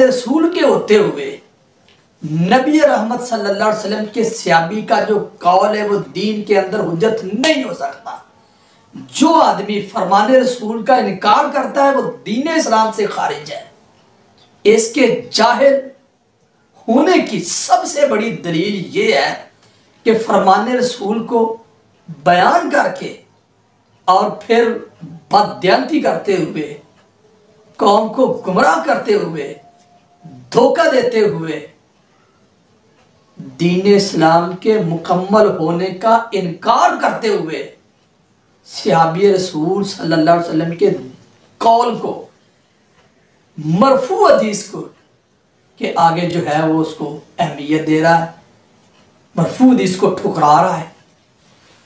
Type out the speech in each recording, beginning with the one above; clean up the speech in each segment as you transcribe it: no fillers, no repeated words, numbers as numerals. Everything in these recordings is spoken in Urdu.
رسول کے ہوتے ہوئے نبی رحمت صلی اللہ علیہ وسلم کے صحابی کا جو قول ہے وہ دین کے اندر حجت نہیں ہو سکتا۔ جو آدمی فرمان رسول کا انکار کرتا ہے وہ دین اسلام سے خارج ہے۔ اس کے جاہل ہونے کی سب سے بڑی دلیل یہ ہے کہ فرمان رسول کو بیان کر کے اور پھر بددیانتی کرتے ہوئے، قوم کو گمراہ کرتے ہوئے، دھوکہ دیتے ہوئے دین اسلام کے مکمل ہونے کا انکار کرتے ہوئے صحابی رسول صلی اللہ علیہ وسلم کے قول کو، مرفوع حدیث کو کہ آگے جو ہے وہ اس کو اہمیت دے رہا ہے، مرفوع حدیث کو ٹھکرا رہا ہے۔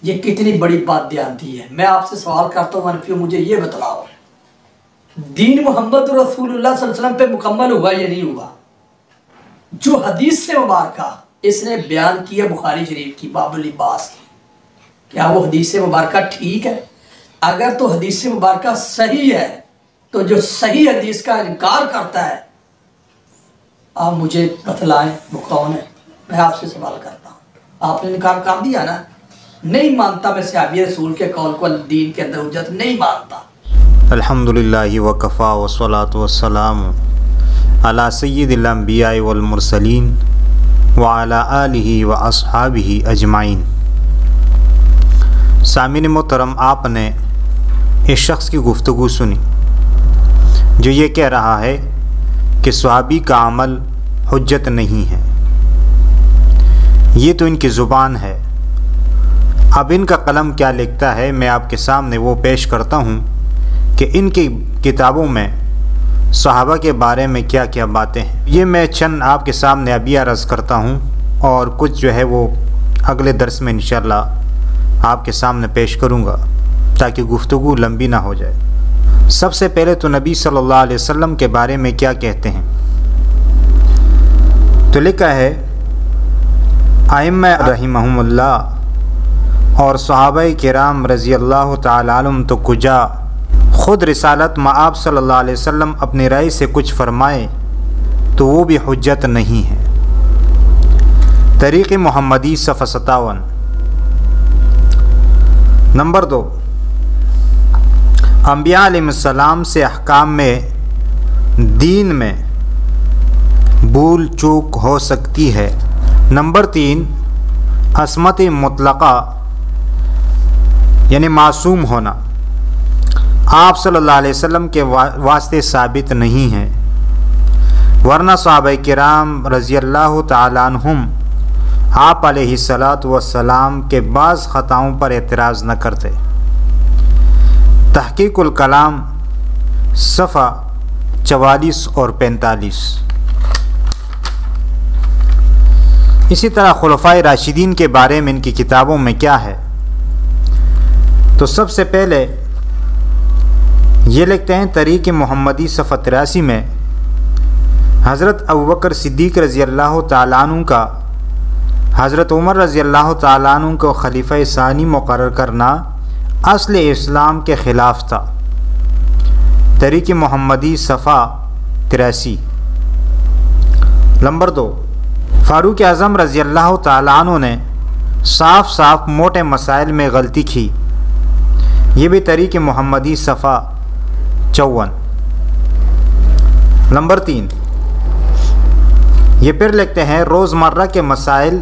یہ کتنی بڑی بات دیانتی ہے۔ میں آپ سے سوال کرتا ہوں منفی، مجھے یہ بتلاؤ، دین محمد رسول اللہ صلی اللہ علیہ وسلم پہ مکمل ہوا یا نہیں ہوا؟ جو حدیث سے مبارکہ اس نے بیان کیا بخاری شریف کی باب اللباس کی، کیا وہ حدیث مبارکہ ٹھیک ہے؟ اگر تو حدیث مبارکہ صحیح ہے تو جو صحیح حدیث کا انکار کرتا ہے آپ مجھے بتلائیں وہ کون ہے؟ میں آپ سے سوال کرتا ہوں۔ آپ نے انکار کر دیا نا، نہیں مانتا میں صحابی رسول کے قول کو دین کے اندر حجت نہیں مانتا۔ الحمدللہ وکفا والصلاة والسلام علی سید الانبیاء والمرسلین وعلی آلہ واصحابہ اجمعین۔ سامعین محترم، آپ نے اس شخص کی گفتگو سنی جو یہ کہہ رہا ہے کہ صحابی کا عمل حجت نہیں ہے۔ یہ تو ان کی زبان ہے، اب ان کا قلم کیا لکھتا ہے میں آپ کے سامنے وہ پیش کرتا ہوں کہ ان کی کتابوں میں صحابہ کے بارے میں کیا کیا باتیں ہیں۔ یہ میں چند آپ کے سامنے ابھی عرض کرتا ہوں اور کچھ جو ہے وہ اگلے درس میں انشاءاللہ آپ کے سامنے پیش کروں گا تاکہ گفتگو لمبی نہ ہو جائے۔ سب سے پہلے تو نبی صلی اللہ علیہ وسلم کے بارے میں کیا کہتے ہیں، تو لکھا ہے ائمہ رحمہم اللہ اور صحابہ کرام رضی اللہ تعالی عنہم تو کجا خود رسالت میں آپ صلی اللہ علیہ وسلم اپنی رائے سے کچھ فرمائے تو وہ بھی حجت نہیں ہے۔ طریق محمدی صفحہ 57۔ نمبر 2، انبیاء علیہ السلام سے احکام میں دین میں بھول چوک ہو سکتی ہے۔ نمبر 3، عصمت مطلقہ یعنی معصوم ہونا آپ صلی اللہ علیہ وسلم کے واسطے ثابت نہیں ہے، ورنہ صحابہ کرام رضی اللہ تعالی عنہم آپ علیہ الصلاۃ والسلام کے بعض خطاؤں پر اعتراض نہ کرتے۔ تحقیق الکلام صفحہ 44 اور 45۔ اسی طرح خلفائے راشدین کے بارے میں ان کی کتابوں میں کیا ہے، تو سب سے پہلے یہ لکھتے ہیں طریق محمدی صفحہ 83 میں حضرت ابوبکر صدیق رضی اللہ تعالیٰ عنہ کا حضرت عمر رضی اللہ تعالیٰ عنہ کو خلیفہ ثانی مقرر کرنا اصل اسلام کے خلاف تھا۔ طریق محمدی صفحہ 83۔ نمبر 2، فاروق اعظم رضی اللہ تعالیٰ عنہ نے صاف صاف موٹے مسائل میں غلطی کی، یہ بھی طریق محمدی صفحہ 54۔ نمبر 3، یہ پھر لکھتے ہیں روزمرہ کے مسائل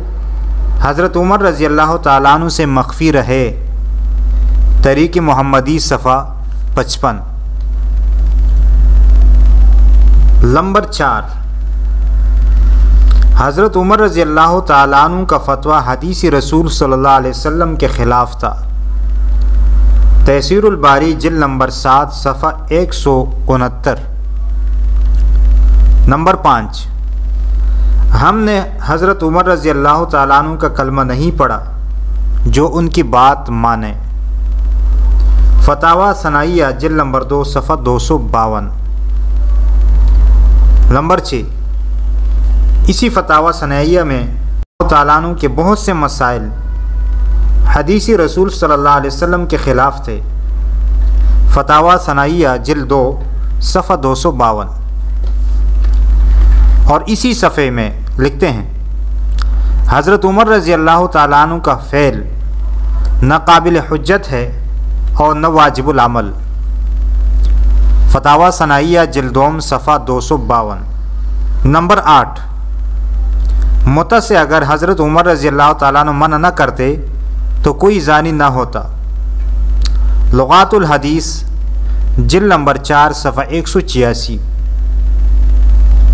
حضرت عمر رضی اللہ تعالیٰ عنہ سے مخفی رہے، طریق محمدی صفحہ 55۔ نمبر 4، حضرت عمر رضی اللہ تعالیٰ عنہ کا فتویٰ حدیث رسول صلی اللہ علیہ وسلم کے خلاف تھا، تیسیر الباری جلد نمبر 7 صفحہ 169۔ نمبر 5، ہم نے حضرت عمر رضی اللہ تعالیٰ عنہ کا کلمہ نہیں پڑھا جو ان کی بات مانے، فتاوی ثنائیہ جلد نمبر 2 صفحہ 252۔ نمبر 6، اسی فتاوی ثنائیہ میں اللہ تعالیٰ عنہ کے بہت سے مسائل حدیث رسول صلی اللہ علیہ وسلم کے خلاف تھے، فتاوی ثنائیہ جلد 2 صفحہ 252۔ اور اسی صفحے میں لکھتے ہیں حضرت عمر رضی اللہ تعالیٰ عنہ کا فعل نہ قابل حجت ہے اور نہ واجب العمل۔ فتاوی ثنائیہ جلدوم صفحہ 252۔ نمبر 8، متع سے اگر حضرت عمر رضی اللہ تعالیٰ عنہ منع نہ کرتے تو کوئی زانی نہ ہوتا۔ لغات الحدیث جلد نمبر 4 صفحہ 186۔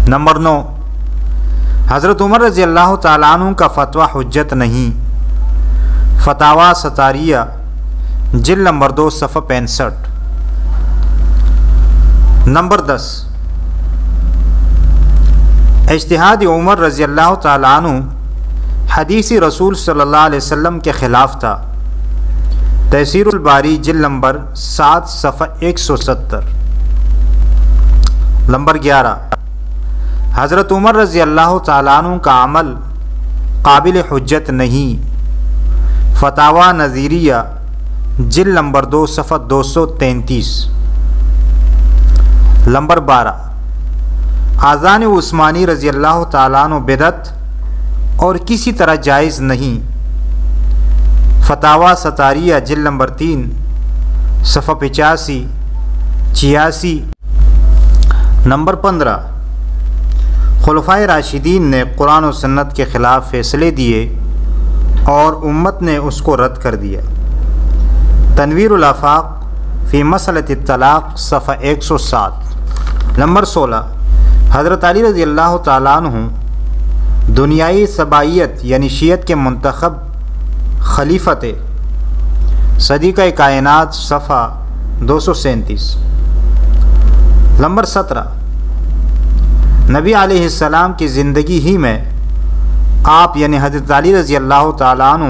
نمبر 9، حضرت عمر رضی اللہ تعالیٰ عنہ کا فتویٰ حجت نہیں۔ فتاوی ستاریہ جلد نمبر 2 صفحہ 65۔ نمبر 10، اجتہاد عمر رضی اللہ تعالیٰ عنہ حدیث رسول صلی اللہ علیہ وسلم کے خلاف تھا۔ تیسیر الباری جلد نمبر 7 صفحہ 170۔ نمبر 11، حضرت عمر رضی اللہ تعالیٰ عنہ کا عمل قابل حجت نہیں۔ فتاوی نظیریہ جلد نمبر 2 صفحہ 233۔ نمبر 12، اذان عثمانی رضی اللہ تعالیٰ عنہ بدعت اور کسی طرح جائز نہیں۔ فتاوی ستاریہ جلد نمبر 3 صفحہ 85 86۔ نمبر 15، خلفائے راشدین نے قرآن و سنت کے خلاف فیصلے دیے اور امت نے اس کو رد کر دیا۔ تنویر الآفاق فی مسئلۃ الطلاق صفحہ 107۔ نمبر 16، حضرت علی رضی اللہ تعالیٰ عنہ دنیائی سبائیت یعنی شیعت کے منتخب خلیفت صدیقہ کائنات صفحہ 237۔ نمبر 17، نبی علیہ السلام کی زندگی ہی میں آپ یعنی حضرت علی رضی اللہ تعالیٰ عنہ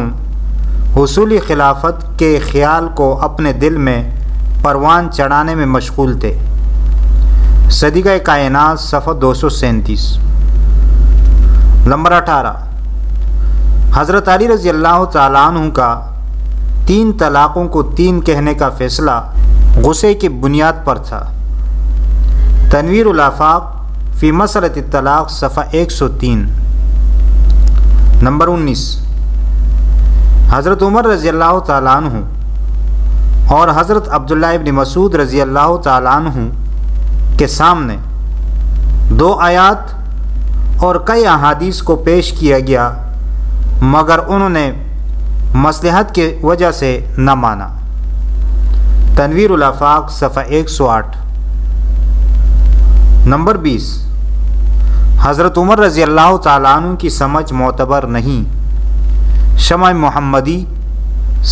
حصول خلافت کے خیال کو اپنے دل میں پروان چڑھانے میں مشغول تھے۔ صدیقہ کائنات صفحہ 237۔ نمبر 18، حضرت علی رضی اللہ تعالیٰ عنہ کا 3 طلاقوں کو 3 کہنے کا فیصلہ غصے کی بنیاد پر تھا۔ تنویر الآفاق فی مسئلۃ الطلاق صفحہ 103۔ نمبر 19، حضرت عمر رضی اللہ تعالیٰ عنہ اور حضرت عبداللہ ابن مسعود رضی اللہ تعالیٰ عنہ کے سامنے 2 آیات اور کئی احادیث کو پیش کیا گیا مگر انہوں نے مصلحت کی وجہ سے نہ مانا۔ تنویر الآفاق صفحہ 108۔ نمبر 20، حضرت عمر رضی اللہ تعالیٰ عنہ کی سمجھ معتبر نہیں۔ شمع محمدی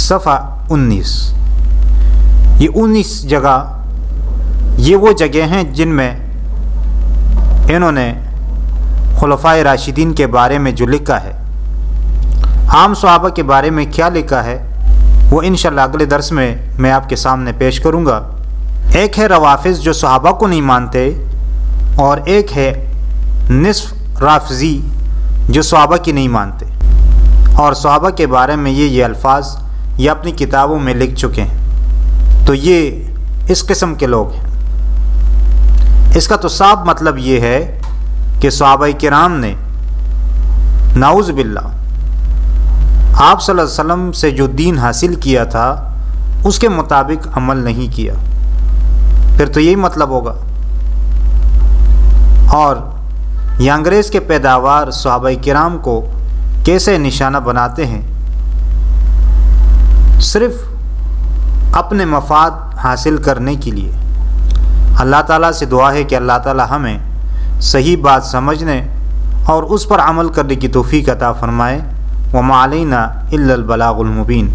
صفحہ 19۔ یہ 19 جگہ یہ وہ جگہ ہیں جن میں انہوں نے خلفائے راشدین کے بارے میں جو لکھا ہے۔ عام صحابہ کے بارے میں کیا لکھا ہے وہ انشاءاللہ اگلے درس میں میں آپ کے سامنے پیش کروں گا۔ ایک ہے روافض جو صحابہ کو نہیں مانتے، اور ایک ہے نصف رافضی جو صحابہ کی نہیں مانتے، اور صحابہ کے بارے میں یہ الفاظ یہ اپنی کتابوں میں لکھ چکے ہیں۔ تو یہ اس قسم کے لوگ ہیں۔ اس کا تو صاف مطلب یہ ہے کہ صحابہ کرام نے نعوذ باللہ آپ صلی اللہ علیہ وسلم سے جو دین حاصل کیا تھا اس کے مطابق عمل نہیں کیا، پھر تو یہی مطلب ہوگا۔ اور یہ انگریز کے پیداوار صحابہ کرام کو کیسے نشانہ بناتے ہیں، صرف اپنے مفاد حاصل کرنے کے لیے۔ اللہ تعالیٰ سے دعا ہے کہ اللہ تعالیٰ ہمیں صحیح بات سمجھنے اور اس پر عمل کرنے کی توفیق عطا فرمائے۔ وما علینا الا البلاغ المبین۔